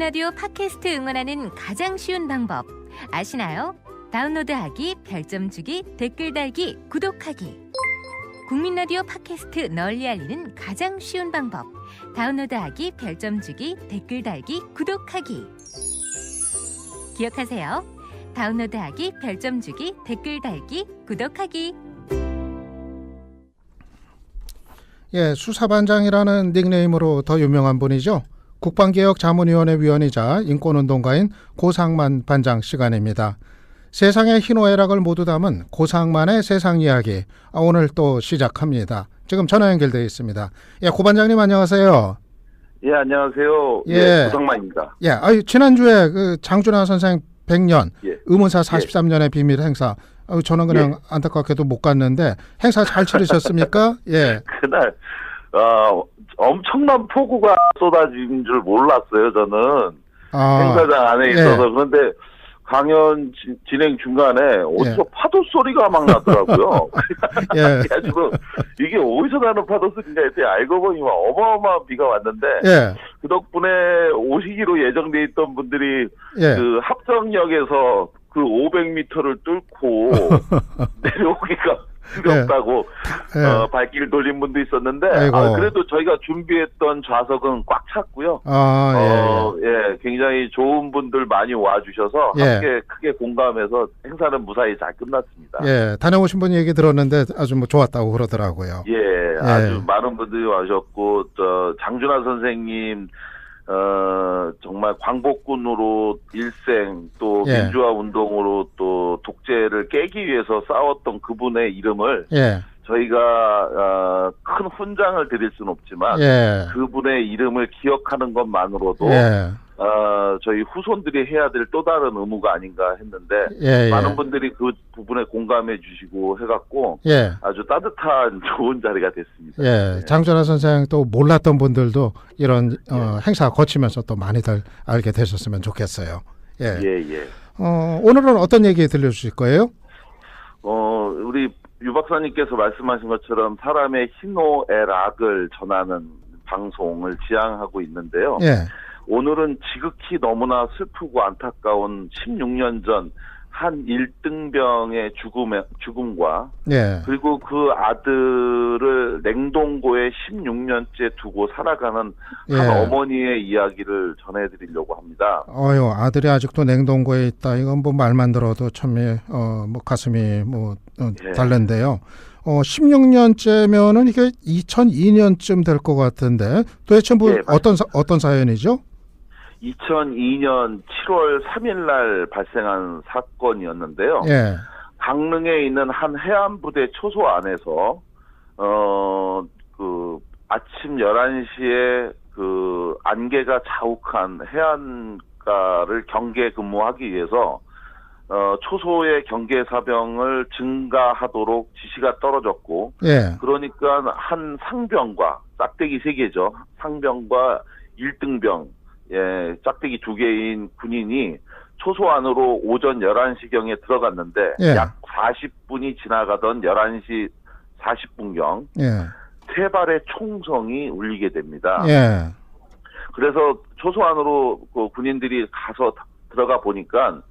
국민라디오 팟캐스트 응원하는 가장 쉬운 방법 아시나요? 다운로드하기, 별점 주기, 댓글 달기, 구독하기. 국민라디오 팟캐스트 널리 알리는 가장 쉬운 방법. 다운로드하기, 별점 주기, 댓글 달기, 구독하기. 기억하세요. 다운로드하기, 별점 주기, 댓글 달기, 구독하기. 예, 수사반장이라는 닉네임으로 더 유명한 분이죠. 국방개혁자문위원회 위원이자 인권운동가인 고상만 반장 시간입니다. 세상의 희노애락을 모두 담은 고상만의 세상 이야기. 오늘 또 시작합니다. 지금 전화 연결되어 있습니다. 예, 고 반장님 안녕하세요. 예, 안녕하세요. 예, 고상만입니다. 예, 지난주에 그 장준하 선생 100년 예. 의문사 43년의 비밀 행사. 저는 그냥 안타깝게도 못 갔는데 행사 잘 치르셨습니까? 예. 그날 엄청난 폭우가 쏟아진 줄 몰랐어요. 저는 행사장 안에 있어서. 예. 그런데 강연 진행 중간에 어디서 파도 소리가 막 나더라고요. 예. 그래가지고 이게 어디서 나는 파도 소리인가 했더니 알고 보니 어마어마한 비가 왔는데 예. 그 덕분에 오시기로 예정돼 있던 분들이 예. 그 합정역에서 그 500m를 뚫고 내려오기가 두렵다고 예. 발길 돌린 분도 있었는데 그래도 저희가 준비했던 좌석은 꽉 찼고요. 예, 굉장히 좋은 분들 많이 와주셔서 함께 크게 공감해서 행사는 무사히 잘 끝났습니다. 예, 다녀오신 분 얘기 들었는데 아주 뭐 좋았다고 그러더라고요. 예, 아주 많은 분들이 와주셨고 장준하 선생님 정말 광복군으로 일생 또 민주화 운동으로 또 독재를 깨기 위해서 싸웠던 그분의 이름을 저희가 큰 훈장을 드릴 수는 없지만 그분의 이름을 기억하는 것만으로도 저희 후손들이 해야 될 또 다른 의무가 아닌가 했는데 많은 분들이 그 부분에 공감해 주시고 해갖고 아주 따뜻한 좋은 자리가 됐습니다. 예, 장준하 선생 또 몰랐던 분들도 이런 행사 거치면서 또 많이들 알게 되셨으면 좋겠어요. 오늘은 어떤 얘기 들려주실 거예요? 우리 유 박사님께서 말씀하신 것처럼 사람의 희노애락을 전하는 방송을 지향하고 있는데요. 오늘은 지극히 너무나 슬프고 안타까운 16년 전 한 1등병의 죽음과 그리고 그 아들을 냉동고에 16년째 두고 살아가는 한 어머니의 이야기를 전해드리려고 합니다. 아들이 아직도 냉동고에 있다. 이건 뭐 말만 들어도 참 뭐 가슴이 달랜데요. 16년째면은 이게 2002년쯤 될 것 같은데 도대체 뭐 어떤 사연이죠? 2002년 7월 3일 날 발생한 사건이었는데요. 강릉에 있는 한 해안부대 초소 안에서 그 아침 11시에 그 안개가 자욱한 해안가를 경계 근무하기 위해서 초소의 경계 사병을 증가하도록 지시가 떨어졌고 그러니까 한 상병과 짝대기 3개죠. 상병과 1등병 짝대기 2개인 군인이 초소 안으로 오전 11시경에 들어갔는데 약 40분이 지나가던 11시 40분경 3발의 총성이 울리게 됩니다. 그래서 초소 안으로 그 군인들이 가서 들어가 보니까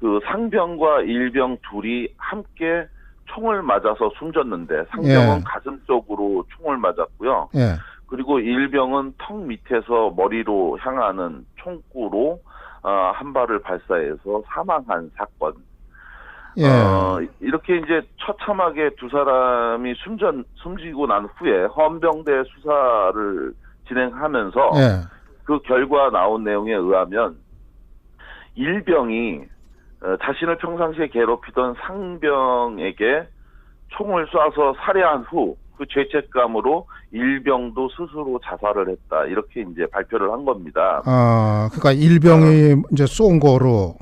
그 상병과 일병 둘이 함께 총을 맞아서 숨졌는데 상병은 가슴 쪽으로 총을 맞았고요. 그리고 일병은 턱 밑에서 머리로 향하는 총구로 한 발을 발사해서 사망한 사건. 이렇게 이제 처참하게 두 사람이 숨지고 난 후에 헌병대 수사를 진행하면서 그 결과 나온 내용에 의하면 일병이 자신을 평상시에 괴롭히던 상병에게 총을 쏴서 살해한 후 그 죄책감으로 일병도 스스로 자살을 했다. 이렇게 이제 발표를 한 겁니다. 그러니까 일병이 이제 쏜 거로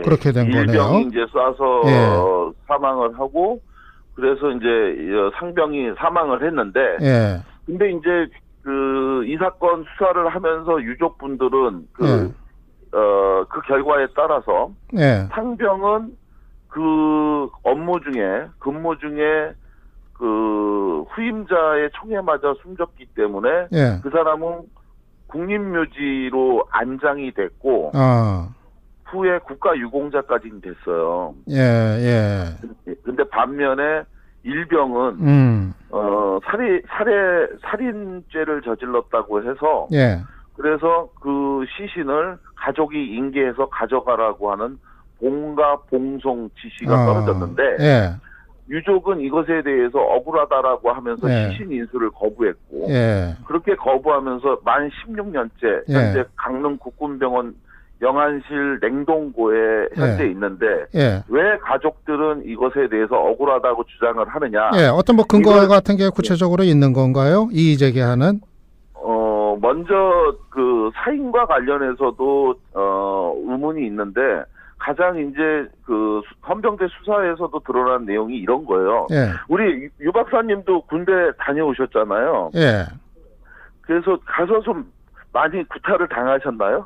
그렇게 된 거네요. 일병이 이제 쏴서 사망을 하고 그래서 이제 상병이 사망을 했는데 근데 이제 그 이 사건 수사를 하면서 유족분들은 그 결과에 따라서 상병은 그 근무 중에 그 후임자의 총에 맞아 숨졌기 때문에 그 사람은 국립묘지로 안장이 됐고 후에 국가유공자까지 됐어요. 예. 근데 반면에 일병은 살인죄를 저질렀다고 해서 예. 그래서 그 시신을 가족이 인계해서 가져가라고 하는 봉가 봉송 지시가 떨어졌는데 예. 유족은 이것에 대해서 억울하다라고 하면서 예. 시신 인수를 거부했고 예. 그렇게 거부하면서 만 16년째 예. 현재 강릉 국군병원 영안실 냉동고에 현재 예. 있는데 예. 왜 가족들은 이것에 대해서 억울하다고 주장을 하느냐? 예. 어떤 뭐 근거 같은 게 구체적으로 있는 건가요? 이의 제기하는? 먼저 그 사인과 관련해서도 의문이 있는데 가장 이제 그 헌병대 수사에서도 드러난 내용이 이런 거예요. 예. 우리 유 박사님도 군대 다녀오셨잖아요. 예. 그래서 가서 좀 많이 구타를 당하셨나요?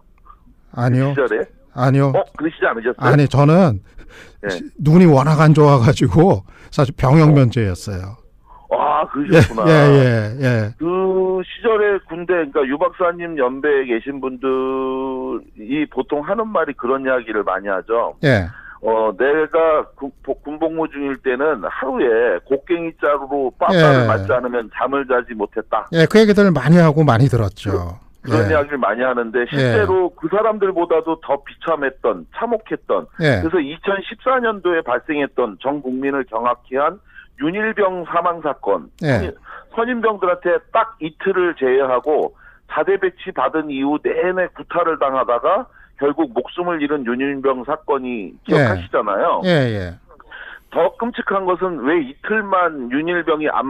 아니요. 그 시절에? 아니요. 그러시지 않으셨어요? 아니 저는 예. 눈이 워낙 안 좋아가지고 사실 병역 면제였어요. 아, 그러셨구나. 예. 그 시절에 군대, 그러니까 유 박사님 연배에 계신 분들이 보통 하는 말이 그런 이야기를 많이 하죠. 예. 내가 군복무 중일 때는 하루에 곡괭이 자루로 빠빠를 예. 맞지 않으면 잠을 자지 못했다. 예, 그 얘기들 많이 하고 많이 들었죠. 그런 예. 이야기를 많이 하는데 실제로 그 사람들보다도 더 비참했던, 참혹했던. 예. 그래서 2014년도에 발생했던 전 국민을 경악케 한 윤일병 사망 사건. 예. 선임병들한테 딱 이틀을 제외하고 자대 배치 받은 이후 내내 구타를 당하다가 결국 목숨을 잃은 윤일병 사건이 기억하시잖아요. 예. 더 끔찍한 것은 왜 이틀만 윤일병이 안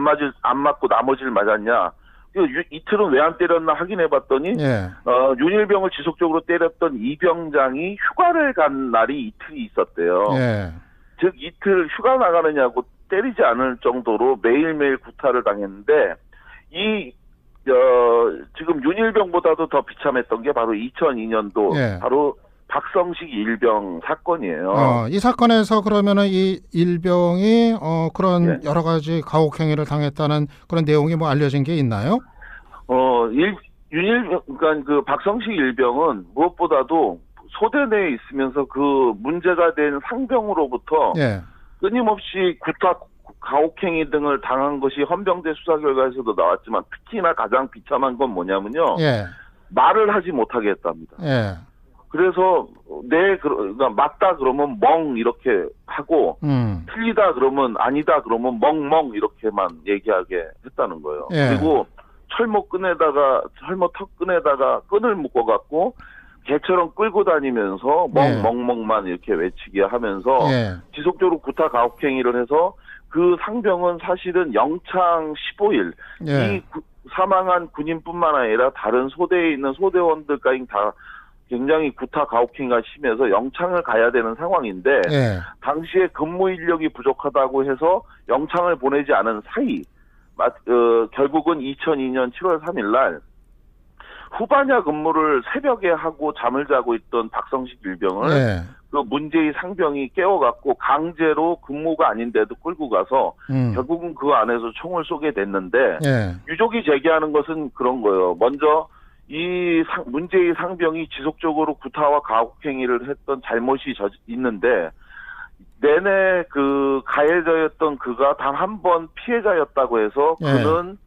맞고 나머지를 맞았냐. 이틀은 왜 안 때렸나 확인해봤더니 예. 윤일병을 지속적으로 때렸던 이병장이 휴가를 간 날이 이틀이 있었대요. 예. 즉 이틀 휴가 나가느냐고 때리지 않을 정도로 매일매일 구타를 당했는데 지금 윤일병보다도 더 비참했던 게 바로 2002년도 예. 바로 박성식 일병 사건이에요. 이 사건에서 그러면은 이 일병이 그런 예. 여러 가지 가혹 행위를 당했다는 그런 내용이 뭐 알려진 게 있나요? 그러니까 그 박성식 일병은 무엇보다도 소대 내에 있으면서 그 문제가 된 상병으로부터 예. 끊임없이 구타, 가혹행위 등을 당한 것이 헌병대 수사 결과에서도 나왔지만 특히나 가장 비참한 건 뭐냐면요. 예. 말을 하지 못하게 했답니다. 예. 그래서 그러니까 맞다 그러면 멍 이렇게 하고 틀리다 그러면 아니다 그러면 멍멍 이렇게만 얘기하게 했다는 거예요. 예. 그리고 철모 턱 끈에다가 끈을 묶어갖고 개처럼 끌고 다니면서 멍멍멍만 이렇게 외치게 하면서 예. 지속적으로 구타 가혹행위를 해서 그 상병은 사실은 영창 15일 예. 이 사망한 군인뿐만 아니라 다른 소대에 있는 소대원들까지 다 굉장히 구타 가혹행위가 심해서 영창을 가야 되는 상황인데 예. 당시에 근무 인력이 부족하다고 해서 영창을 보내지 않은 사이 결국은 2002년 7월 3일 날 후반야 근무를 새벽에 하고 잠을 자고 있던 박성식 일병을 예. 그 문제의 상병이 깨워갖고 강제로 근무가 아닌데도 끌고 가서 결국은 그 안에서 총을 쏘게 됐는데 예. 유족이 제기하는 것은 그런 거예요. 먼저 이 문제의 상병이 지속적으로 구타와 가혹행위를 했던 잘못이 있는데 내내 그 가해자였던 그가 단 한 번 피해자였다고 해서 예. 그는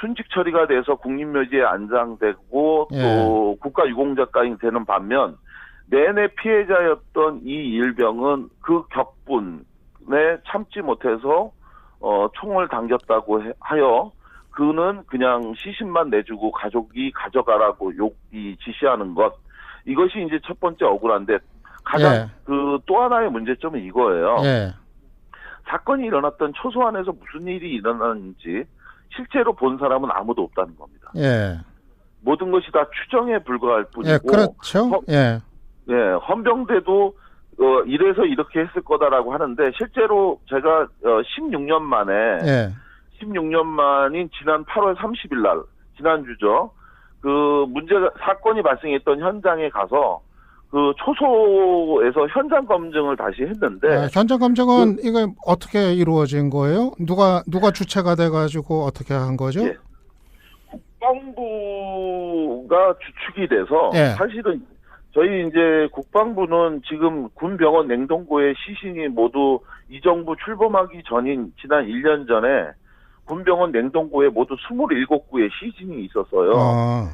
순직 처리가 돼서 국립묘지에 안장되고 예. 또 국가유공자까지 되는 반면 내내 피해자였던 이 일병은 그 격분에 참지 못해서 총을 당겼다고 하여 그는 그냥 시신만 내주고 가족이 가져가라고 지시하는 것 이것이 이제 첫 번째 억울한데 가장 예. 그 또 하나의 문제점은 이거예요. 예. 사건이 일어났던 초소안에서 무슨 일이 일어났는지 실제로 본 사람은 아무도 없다는 겁니다. 예. 모든 것이 다 추정에 불과할 뿐이고 예. 그렇죠. 예. 헌병대도 이래서 이렇게 했을 거다라고 하는데 실제로 제가 16년 만에 예. 16년 만인 지난 8월 30일 날 지난주죠. 그 사건이 발생했던 현장에 가서 그 초소에서 현장 검증을 다시 했는데 현장 검증은 이거 어떻게 이루어진 거예요? 누가 주체가 돼가지고 어떻게 한 거죠? 예. 국방부가 주축이 돼서 예. 사실은 저희 이제 국방부는 지금 군병원 냉동고의 시신이 모두 이 정부 출범하기 전인 지난 1년 전에 군병원 냉동고에 모두 27구의 시신이 있었어요.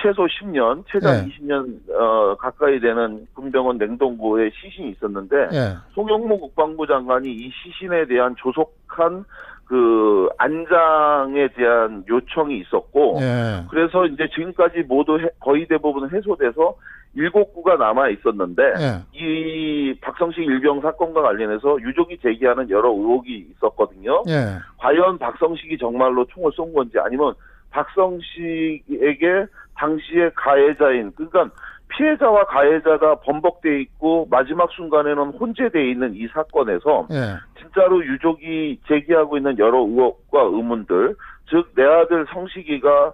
최소 10년, 최장 예. 20년 가까이 되는 군병원 냉동고에 시신이 있었는데 예. 송영무 국방부 장관이 이 시신에 대한 조속한 그 안장에 대한 요청이 있었고 예. 그래서 이제 지금까지 모두 거의 대부분 해소돼서 7구가 남아 있었는데 예. 이 박성식 일병 사건과 관련해서 유족이 제기하는 여러 의혹이 있었거든요. 예. 과연 박성식이 정말로 총을 쏜 건지 아니면 박성식에게 당시에 가해자인 그러니까 피해자와 가해자가 번복돼 있고 마지막 순간에는 혼재돼 있는 이 사건에서 예. 진짜로 유족이 제기하고 있는 여러 의혹과 의문들, 즉 내 아들 성식이가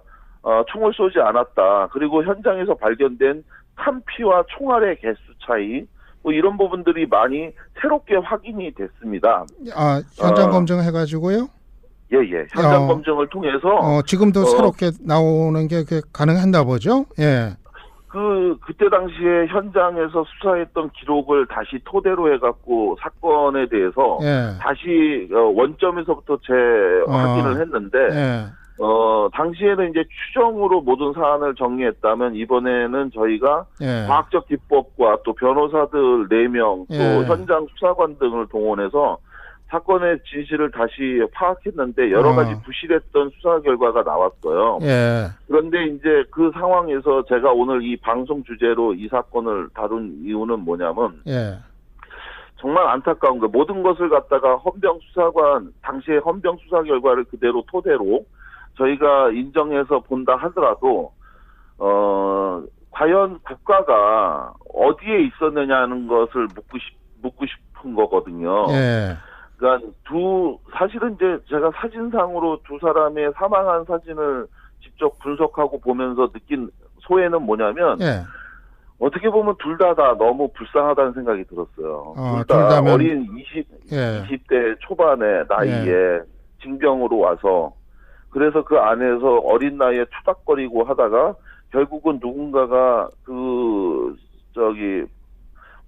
총을 쏘지 않았다. 그리고 현장에서 발견된 탄피와 총알의 개수 차이, 뭐 이런 부분들이 많이 새롭게 확인이 됐습니다. 현장 검증해가지고요? 예. 현장 검증을 통해서 지금도 새롭게 나오는 게 가능했나 보죠? 예. 그때 당시에 현장에서 수사했던 기록을 다시 토대로 해갖고 사건에 대해서 예. 다시 원점에서부터 재확인을 했는데 예. 당시에는 이제 추정으로 모든 사안을 정리했다면 이번에는 저희가 예. 과학적 기법과 또 변호사들 4명 또 예. 현장 수사관 등을 동원해서 사건의 진실을 다시 파악했는데 여러 가지 부실했던 수사 결과가 나왔어요. 예. 그런데 이제 그 상황에서 제가 오늘 이 방송 주제로 이 사건을 다룬 이유는 뭐냐면 예. 정말 안타까운 거 모든 것을 갖다가 헌병 수사관 당시의 헌병 수사 결과를 그대로 토대로 저희가 인정해서 본다 하더라도 과연 국가가 어디에 있었느냐는 것을 묻고 싶은 거거든요. 예. 그러니까 사실은 이제 제가 사진상으로 두 사람의 사망한 사진을 직접 분석하고 보면서 느낀 소회는 뭐냐면 예. 어떻게 보면 둘 다 너무 불쌍하다는 생각이 들었어요. 둘 둘 다 다면- 어린 예. 20대 초반의 나이에 징병으로 와서 그래서 그 안에서 어린 나이에 투닥거리고 하다가 결국은 누군가가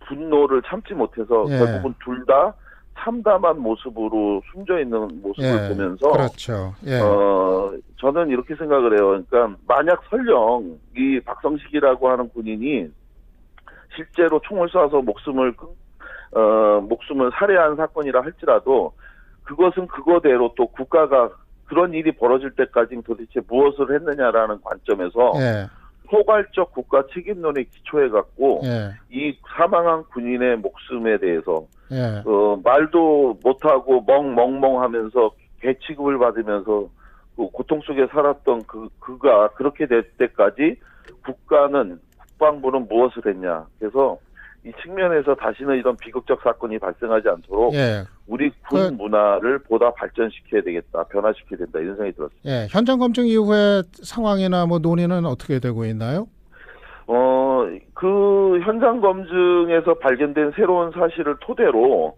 분노를 참지 못해서 예. 결국은 둘 다 참담한 모습으로 숨져 있는 모습을 보면서 그렇죠. 예. 저는 이렇게 생각을 해요. 그러니까 만약 설령 이 박성식이라고 하는 군인이 실제로 총을 쏴서 목숨을 살해한 사건이라 할지라도 그것은 그거대로 또 국가가 그런 일이 벌어질 때까지 도대체 무엇을 했느냐라는 관점에서 예. 포괄적 국가 책임론에 기초해갖고 예. 이 사망한 군인의 목숨에 대해서 예. 말도 못하고 멍멍하면서 개 취급을 받으면서 고통 속에 살았던 그가 그렇게 될 때까지 국방부는 무엇을 했냐. 그래서 이 측면에서 다시는 이런 비극적 사건이 발생하지 않도록 예. 우리 군 문화를 보다 발전시켜야 되겠다, 변화시켜야 된다 이런 생각이 들었습니다. 예. 현장 검증 이후에 상황이나 뭐 논의는 어떻게 되고 있나요? 그 현장 검증에서 발견된 새로운 사실을 토대로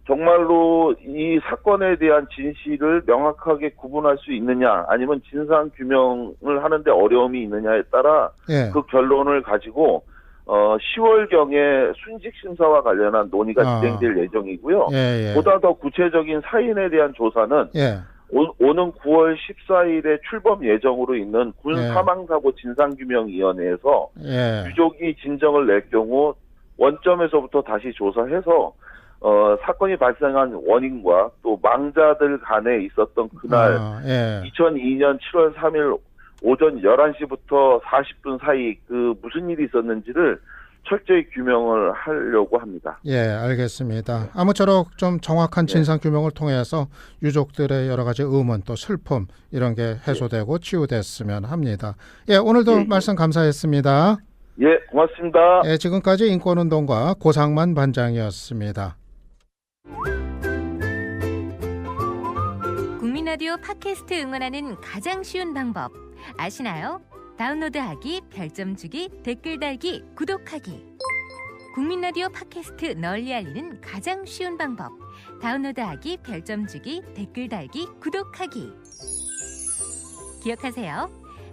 정말로 이 사건에 대한 진실을 명확하게 구분할 수 있느냐 아니면 진상 규명을 하는데 어려움이 있느냐에 따라 예. 그 결론을 가지고 10월경에 순직 심사와 관련한 논의가 진행될 예정이고요. 예. 예. 보다 더 구체적인 사인에 대한 조사는 예. 오는 9월 14일에 출범 예정으로 있는 군 예. 사망사고 진상규명위원회에서 예. 유족이 진정을 낼 경우 원점에서부터 다시 조사해서 사건이 발생한 원인과 또 망자들 간에 있었던 그날 예. 2002년 7월 3일 오전 11시부터 40분 사이 무슨 일이 있었는지를 철저히 규명을 하려고 합니다. 예, 알겠습니다. 아무쪼록 좀 정확한 진상 규명을 통해서 유족들의 여러 가지 의문 또 슬픔 이런 게 해소되고 치유됐으면 합니다. 예, 오늘도 말씀 감사했습니다. 예, 고맙습니다. 예, 지금까지 인권운동가 고상만 반장이었습니다. 국민라디오 팟캐스트 응원하는 가장 쉬운 방법 아시나요? 다운로드하기, 별점 주기, 댓글 달기, 구독하기. 국민라디오 팟캐스트 널리 알리는 가장 쉬운 방법. 다운로드하기, 별점 주기, 댓글 달기, 구독하기. 기억하세요.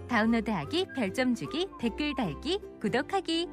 다운로드하기, 별점 주기, 댓글 달기, 구독하기.